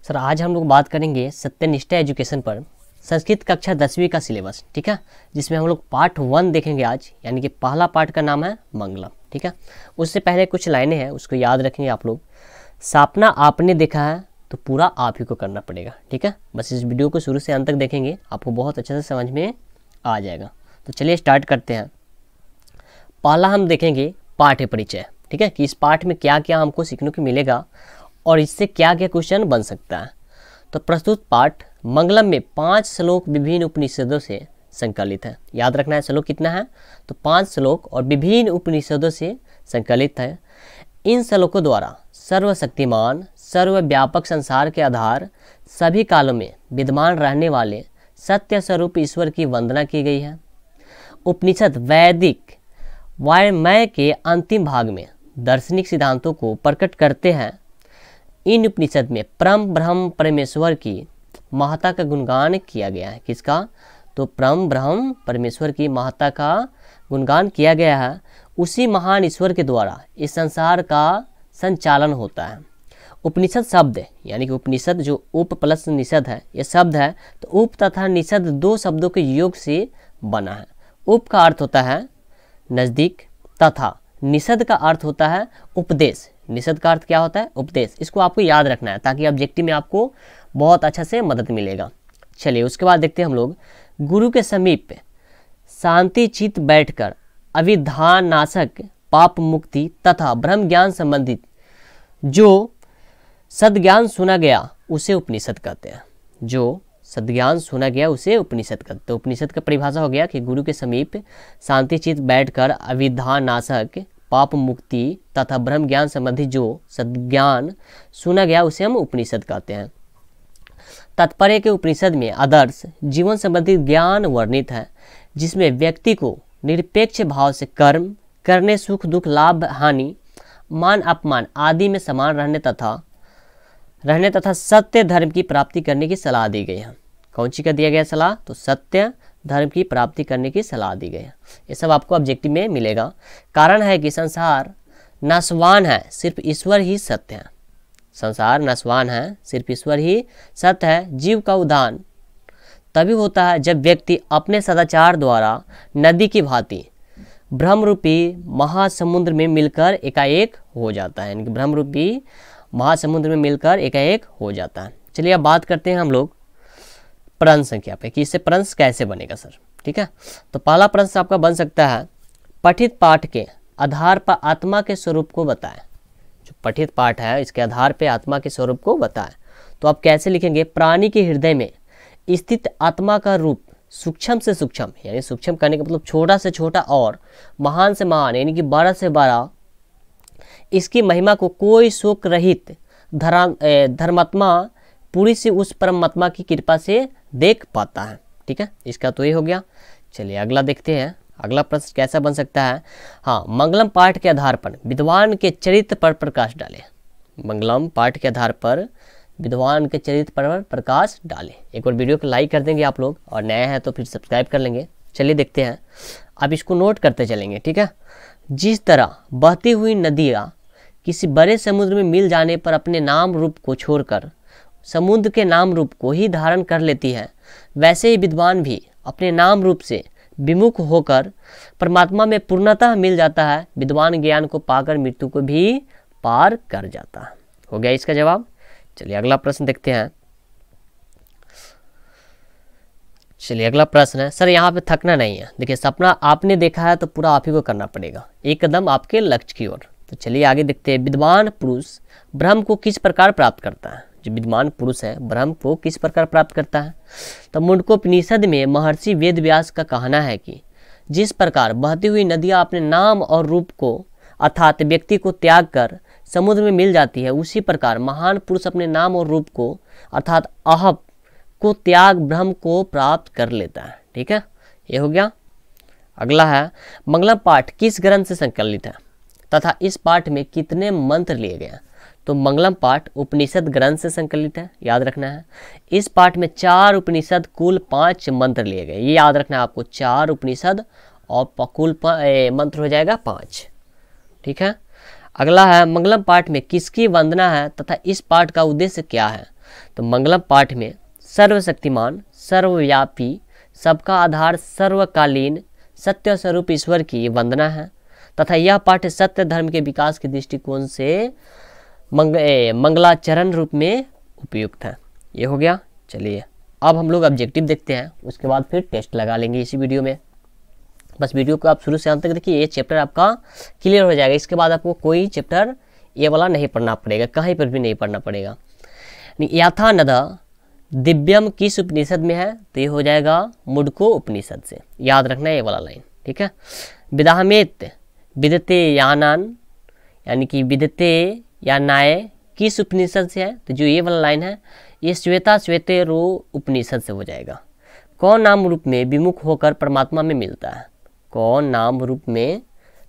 Sir आज हम लोग बात करेंगे सत्यनिष्ठा एजुकेशन पर संस्कृत कक्षा 10वीं का सिलेबस, ठीक है, जिसमें हम लोग पार्ट 1 देखेंगे आज, यानी कि पहला पार्ट का नाम है मंगलम, ठीक है। उससे पहले कुछ लाइनें हैं, उसको याद रखेंगे आप लोग। सपना आपने देखा है तो पूरा आप ही को करना पड़ेगा, ठीक है। बस इस वीडियो को शुरू से अंत तक देखेंगे, आपको बहुत अच्छे से समझ में आ जाएगा। तो चलिए स्टार्ट करते हैं। पहला हम देखेंगे पाठ्य परिचय, ठीक है, कि इस पाठ में क्या क्या हमको सीखने को मिलेगा और इससे क्या क्या क्वेश्चन बन सकता है। तो प्रस्तुत पाठ मंगलम में 5 श्लोक विभिन्न उपनिषदों से संकलित है। याद रखना है श्लोक कितना है, तो 5 श्लोक और विभिन्न उपनिषदों से संकलित है। इन श्लोकों द्वारा सर्वशक्तिमान सर्वव्यापक संसार के आधार सभी कालों में विद्यमान रहने वाले सत्य स्वरूप ईश्वर की वंदना की गई है। उपनिषद वैदिक वाङ्मय के अंतिम भाग में दार्शनिक सिद्धांतों को प्रकट करते हैं। इन उपनिषद में परम ब्रह्म परमेश्वर की महत्ता का गुणगान किया गया है। किसका, तो परम ब्रह्म परमेश्वर की महत्ता का गुणगान किया गया है। उसी महान ईश्वर के द्वारा इस संसार का संचालन होता है। उपनिषद शब्द यानी कि उपनिषद जो उप प्लस निषद है, यह शब्द है, तो उप तथा निषद 2 शब्दों के योग से बना है। उप का अर्थ होता है नज़दीक तथा निषद का अर्थ होता है उपदेश। निषद का अर्थ क्या होता है, उपदेश। इसको आपको याद रखना है ताकि ऑब्जेक्टिव में आपको बहुत अच्छा से मदद मिलेगा। चलिए उसके बाद देखते हैं हम लोग। गुरु के समीप शांति चित्त बैठकर अविद्या नाशक पाप मुक्ति तथा ब्रह्म ज्ञान संबंधित जो सद्ज्ञान सुना गया उसे उपनिषद कहते हैं। जो सद्ज्ञान सुना गया उसे उपनिषद कहते हैं। तो उपनिषद का परिभाषा हो गया कि गुरु के समीप शांति चित्त बैठकर अविद्या नाशक पाप मुक्ति तथा ब्रह्म ज्ञान संबंधी जो सद्ज्ञान सुना गया उसे हम उपनिषद कहते हैं। तात्पर्य के उपनिषद में आदर्श जीवन संबंधी ज्ञान वर्णित है, जिसमें व्यक्ति को निरपेक्ष भाव से कर्म करने, सुख दुख लाभ हानि मान अपमान आदि में समान रहने तथा सत्य धर्म की प्राप्ति करने की सलाह दी गई है। कौन सी का दिया गया सलाह, तो सत्य धर्म की प्राप्ति करने की सलाह दी गई है। ये सब आपको ऑब्जेक्टिव में मिलेगा। कारण है कि संसार नाशवान है, सिर्फ ईश्वर ही सत्य है। संसार नाशवान है, सिर्फ ईश्वर ही सत्य है। जीव का उद्धार तभी होता है जब व्यक्ति अपने सदाचार द्वारा नदी की भांति ब्रह्मरूपी महासमुद्र में मिलकर एकाएक हो जाता है, यानी कि ब्रह्मरूपी महासमुद्र में मिलकर एकाएक हो जाता है। चलिए अब बात करते हैं हम लोग प्रश्न संख्या पे कि इससे प्रश्न कैसे बनेगा सर, ठीक है। तो पहला प्रश्न आपका बन सकता है, पठित पाठ के आधार पर आत्मा के स्वरूप को बताएं। जो पठित पाठ है इसके आधार पे आत्मा के स्वरूप को बताएं। तो आप कैसे लिखेंगे, प्राणी के हृदय में स्थित आत्मा का रूप सूक्ष्म से सूक्ष्म, यानी सूक्ष्म करने का मतलब छोटा से छोटा और महान से महान, यानी कि बड़ा से बड़ा, इसकी महिमा को कोई शोक रहित धर्मात्मा पूरी से उस परमात्मा की कृपा से देख पाता है, ठीक है। इसका तो ये हो गया। चलिए अगला देखते हैं, अगला प्रश्न कैसा बन सकता है। हाँ, मंगलम पाठ के आधार पर विद्वान के चरित्र पर प्रकाश डालें। मंगलम पाठ के आधार पर विद्वान के चरित्र पर प्रकाश डालें। एक बार वीडियो को लाइक कर देंगे आप लोग, और नया है तो फिर सब्सक्राइब कर लेंगे। चलिए देखते हैं, अब इसको नोट करते चलेंगे, ठीक है। जिस तरह बहती हुई नदियाँ किसी बड़े समुद्र में मिल जाने पर अपने नाम रूप को छोड़कर समुद्र के नाम रूप को ही धारण कर लेती है, वैसे ही विद्वान भी अपने नाम रूप से विमुख होकर परमात्मा में पूर्णतः मिल जाता है। विद्वान ज्ञान को पाकर मृत्यु को भी पार कर जाता है। हो गया इसका जवाब। चलिए अगला प्रश्न देखते हैं। चलिए अगला प्रश्न है, सर यहाँ पे थकना नहीं है। देखिए, सपना आपने देखा है तो पूरा आप ही को करना पड़ेगा, एक कदम आपके लक्ष्य की ओर। तो चलिए आगे देखते हैं। विद्वान पुरुष ब्रह्म को किस प्रकार प्राप्त करता है। जो विद्वान पुरुष है ब्रह्म को किस प्रकार प्राप्त करता है। तो मुंडकोपनिषद में महर्षि वेदव्यास का कहना है कि जिस प्रकार बहती हुई नदियाँ अपने नाम और रूप को अर्थात व्यक्ति को त्याग कर समुद्र में मिल जाती है, उसी प्रकार महान पुरुष अपने नाम और रूप को अर्थात अहम को त्याग ब्रह्म को प्राप्त कर लेता है, ठीक है। ये हो गया। अगला है, मंगलम पाठ किस ग्रंथ से संकलित है तथा इस पाठ में कितने मंत्र लिए गए हैं। तो मंगलम पाठ उपनिषद ग्रंथ से संकलित है, याद रखना है। इस पाठ में 4 उपनिषद कुल 5 मंत्र लिए गए, ये याद रखना है आपको। 4 उपनिषद और कुल मंत्र हो जाएगा 5, ठीक है। अगला है, मंगलम पाठ में किसकी वंदना है तथा इस पाठ का उद्देश्य क्या है। तो मंगलम पाठ में सर्वशक्तिमान, सर्वव्यापी, सबका आधार, सर्वकालीन सत्य स्वरूप ईश्वर की वंदना है तथा यह पाठ सत्य धर्म के विकास के दृष्टिकोण से मंगलाचरण रूप में उपयुक्त है। ये हो गया। चलिए अब हम लोग ऑब्जेक्टिव देखते हैं, उसके बाद फिर टेस्ट लगा लेंगे इसी वीडियो में। बस वीडियो को आप शुरू से अंत तक देखिए, ये चैप्टर आपका क्लियर हो जाएगा। इसके बाद आपको कोई चैप्टर ये वाला नहीं पढ़ना पड़ेगा, कहीं पर भी नहीं पढ़ना पड़ेगा। याथा नद दिव्यम किस उपनिषद में है? तो ये हो जाएगा मुंडको उपनिषद से, याद रखना है ये वाला लाइन, ठीक है। विदाहमेत विदते यानान, यानी कि विदते या नाय किस उपनिषद से है? तो जो ये वाला लाइन है ये श्वेता श्वेतेरो उपनिषद से हो जाएगा। कौन नाम रूप में विमुख होकर परमात्मा में मिलता है? कौन नाम रूप में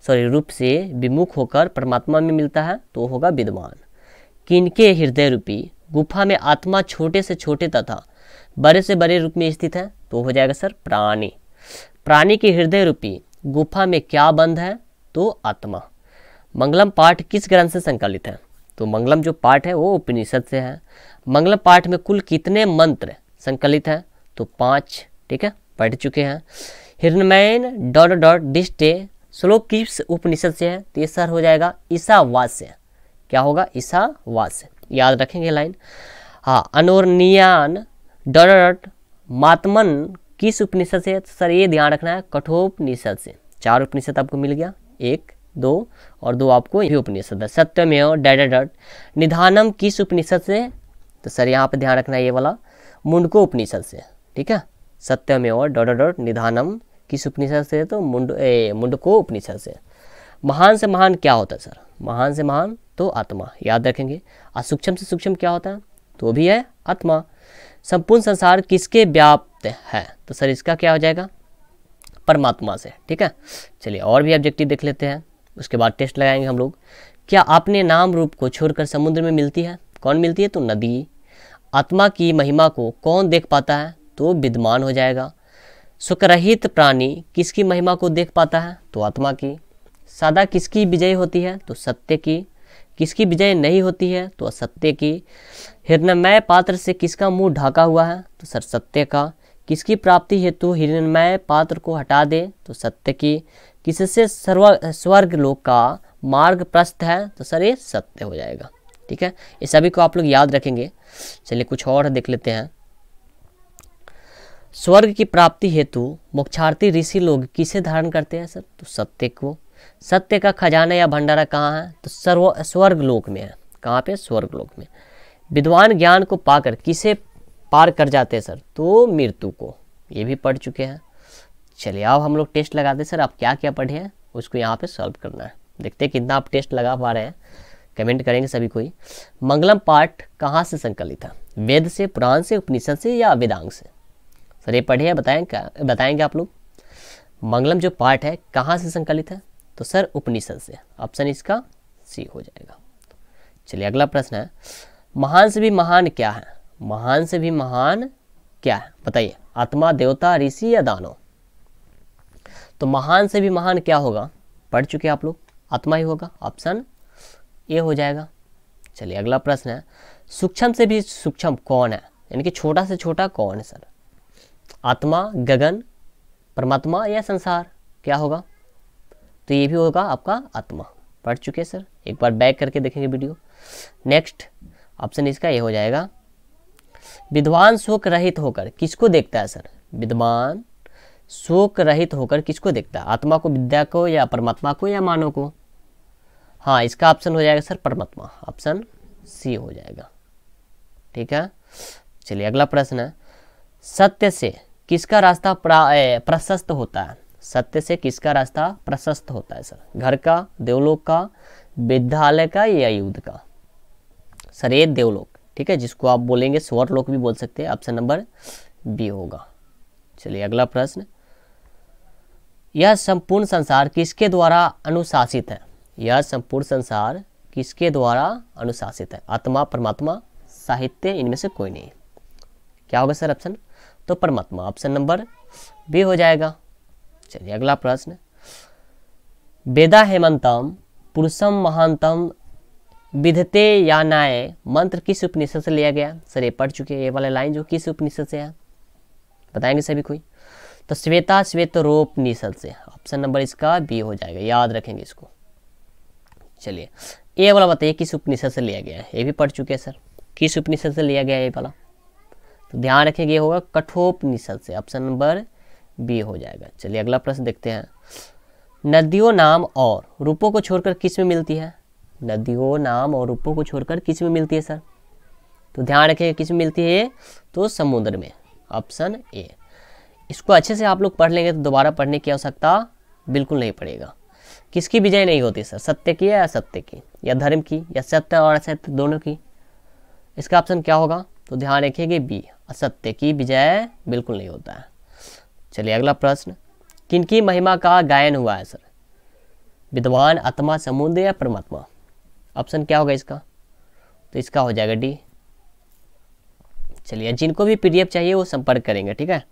रूप से विमुख होकर परमात्मा में मिलता है? तो होगा विद्वान। किनके हृदय रूपी गुफा में आत्मा छोटे से छोटे तथा बड़े से बड़े रूप में स्थित है? तो हो जाएगा सर प्राणी। प्राणी के हृदय रूपी गुफा में क्या बंद है? तो आत्मा। मंगलम पाठ किस ग्रंथ से संकलित है? तो मंगलम जो पाठ है वो उपनिषद से है। मंगलम पाठ में कुल कितने मंत्र संकलित है? तो 5, ठीक है, पढ़ चुके हैं। हिरण्मयन डॉट डॉट दिष्टे श्लोक किस उपनिषद से है? तो ये सर हो जाएगा ईशावास्य। क्या होगा? ईशावास्य, याद रखेंगे लाइन। हाँ, अनोरनियान डॉट डॉट मातमन किस उपनिषद से है? तो सर ये ध्यान रखना है कठोपनिषद से। 4 उपनिषद आपको मिल गया, 1, 2 और 2 आपको ये उपनिषद है। सत्यमेव डॉट डॉट निधानम किस उपनिषद से? तो सर यहाँ पे ध्यान रखना है ये वाला मुंडको उपनिषद से, ठीक है। सत्यमेव डॉट डॉट निधानम किस उपनिषद से? तो मुंडको उपनिषद से। महान से महान क्या होता है सर? महान से महान तो आत्मा, याद रखेंगे। और सूक्ष्म से सूक्ष्म क्या होता है? तो भी है आत्मा। संपूर्ण संसार किसके व्याप्त है? तो सर इसका क्या हो जाएगा? परमात्मा से, ठीक है। चलिए और भी ऑब्जेक्टिव देख लेते हैं, उसके बाद टेस्ट लगाएंगे हम लोग। क्या आपने नाम रूप को छोड़कर समुद्र में मिलती है? कौन मिलती है? तो नदी। आत्मा की महिमा को कौन देख पाता है? तो विद्वान हो जाएगा। सुखरहित प्राणी किसकी महिमा को देख पाता है? तो आत्मा की। सदा किसकी विजय होती है? तो सत्य की। किसकी विजय नहीं होती है? तो असत्य की। हिरण्मय पात्र से किसका मुंह ढका हुआ है? तो सर सत्य का। किसकी प्राप्ति हेतु हिरण्मय पात्र को हटा दे? तो सत्य की। किससे स्वर्ग लोक का मार्ग प्रस्थ है? तो सर ये सत्य हो जाएगा, ठीक है। ये सभी को आप लोग याद रखेंगे। चलिए कुछ और देख लेते हैं। स्वर्ग की प्राप्ति हेतु मोक्षार्थी ऋषि लोग किसे धारण करते हैं सर? तो सत्य को। सत्य का खजाना या भंडारा कहाँ है? तो स्वर्ग लोक में है। कहाँ पे? स्वर्ग लोक में। विद्वान ज्ञान को पाकर किसे पार कर जाते हैं सर? तो मृत्यु को। ये भी पढ़ चुके हैं। चलिए अब हम लोग टेस्ट लगाते हैं। सर आप क्या क्या पढ़े हैं उसको यहाँ पे सॉल्व करना है। देखते हैं कितना आप टेस्ट लगा पा रहे हैं, कमेंट करेंगे सभी कोई। मंगलम पाठ कहाँ से संकलित है? वेद से, पुराण से, उपनिषद से या वेदांग से? सर ये पढ़े हैं, बताएंगे आप लोग। मंगलम जो पाठ है कहाँ से संकलित है? तो सर उपनिषद से। ऑप्शन इसका सी हो जाएगा। चलिए अगला प्रश्न है, महान से भी महान क्या है? महान से भी महान क्या है बताइए? आत्मा, देवता, ऋषि या दानव? तो महान से भी महान क्या होगा? पढ़ चुके आप लोग, आत्मा ही होगा। ऑप्शन ए हो जाएगा। चलिए अगला प्रश्न है, सूक्ष्म से भी सूक्ष्म कौन है? यानी कि छोटा से छोटा कौन है सर? आत्मा, गगन, परमात्मा या संसार? क्या होगा? तो ये भी होगा आपका आत्मा। पढ़ चुके सर, एक बार बैक करके देखेंगे वीडियो। नेक्स्ट ऑप्शन इसका ये हो जाएगा। विद्वान शोक रहित होकर किसको देखता है सर? विद्वान शोक रहित होकर किसको देखता है? आत्मा को, विद्या को या परमात्मा को या मानव को? हाँ, इसका ऑप्शन हो जाएगा सर परमात्मा। ऑप्शन सी हो जाएगा, ठीक है। चलिए अगला प्रश्न है, सत्य से किसका रास्ता प्रशस्त होता है? सत्य से किसका रास्ता प्रशस्त होता है सर? घर का, देवलोक का, विद्यालय का या युद्ध का? सर ये देवलोक, ठीक है, जिसको आप बोलेंगे स्वर्लोक भी बोल सकते हैं। ऑप्शन नंबर बी होगा। चलिए अगला प्रश्न, यह संपूर्ण संसार किसके द्वारा अनुशासित है? यह संपूर्ण संसार किसके द्वारा अनुशासित है? आत्मा, परमात्मा, साहित्य, इनमें से कोई नहीं। क्या होगा सर ऑप्शन? तो परमात्मा। ऑप्शन नंबर बी हो जाएगा। चलिए अगला प्रश्न, वेदा हेमंतम पुरुषम महानतम विधते या नाय मंत्र किस उपनिषद से लिया गया? सर ये पढ़ चुके हैं, ये वाला लाइन जो किस उपनिषद से है बताएंगे सभी कोई? तो श्वेता श्वेतरोपनिषद से। ऑप्शन नंबर इसका बी हो जाएगा, याद रखेंगे इसको। चलिए ये वाला बताइए किस उपनिषद से लिया गया है? ये भी पढ़ चुके हैं सर, किस उपनिषद से लिया गया है ये वाला? तो ध्यान रखेंगे, ये होगा कठोपनिषद से। ऑप्शन नंबर बी हो जाएगा। चलिए अगला प्रश्न देखते हैं। नदियों नाम और रूपों को छोड़कर किस में मिलती है? नदियों नाम और रूपों को छोड़कर किस में मिलती है सर? तो ध्यान रखेंगे किस में मिलती है, तो समुद्र में। Option A. इसको अच्छे से आप लोग पढ़ लेंगे तो दोबारा पढ़ने की आवश्यकता बिल्कुल नहीं पड़ेगा। किसकी विजय नहीं होती सर? सत्य की या असत्य की, या धर्म की, या सत्य और असत्य दोनों की? इसका ऑप्शन क्या होगा? तो ध्यान रखिएगा बी, असत्य की विजय बिल्कुल नहीं होता है। चलिए अगला प्रश्न, किनकी महिमा का गायन हुआ है सर? विद्वान, आत्मा, समुद्र या परमात्मा? ऑप्शन क्या होगा इसका? तो इसका हो जाएगा डी। चलिए जिनको भी पीडीएफ चाहिए वो संपर्क करेंगे, ठीक है।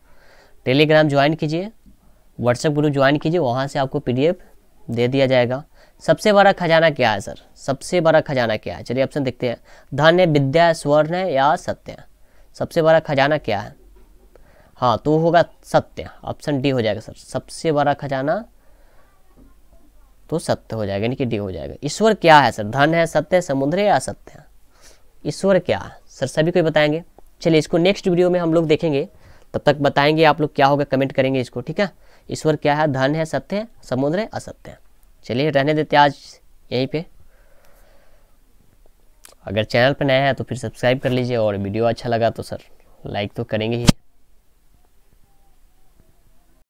टेलीग्राम ज्वाइन कीजिए, व्हाट्सएप ग्रुप ज्वाइन कीजिए, वहाँ से आपको पीडीएफ दे दिया जाएगा। सबसे बड़ा खजाना क्या है सर? सबसे बड़ा खजाना क्या है? चलिए ऑप्शन देखते हैं। धन है, विद्या है, स्वर्ण है या सत्य है? सबसे बड़ा खजाना क्या है? हाँ तो होगा सत्य। ऑप्शन डी हो जाएगा सर, सबसे बड़ा खजाना तो सत्य हो जाएगा, यानी कि डी हो जाएगा। ईश्वर क्या है सर? धन है, सत्य है, समुद्र है या असत्य है? ईश्वर क्या है सर? सभी कोई बताएंगे। चलिए इसको नेक्स्ट वीडियो में हम लोग देखेंगे, तब तक बताएंगे आप लोग क्या होगा, कमेंट करेंगे इसको, ठीक है। ईश्वर क्या है? धन है, सत्य है, समुद्र है, असत्य है। चलिए रहने देते आज यहीं पे। अगर चैनल पर नया है तो फिर सब्सक्राइब कर लीजिए, और वीडियो अच्छा लगा तो सर लाइक तो करेंगे ही।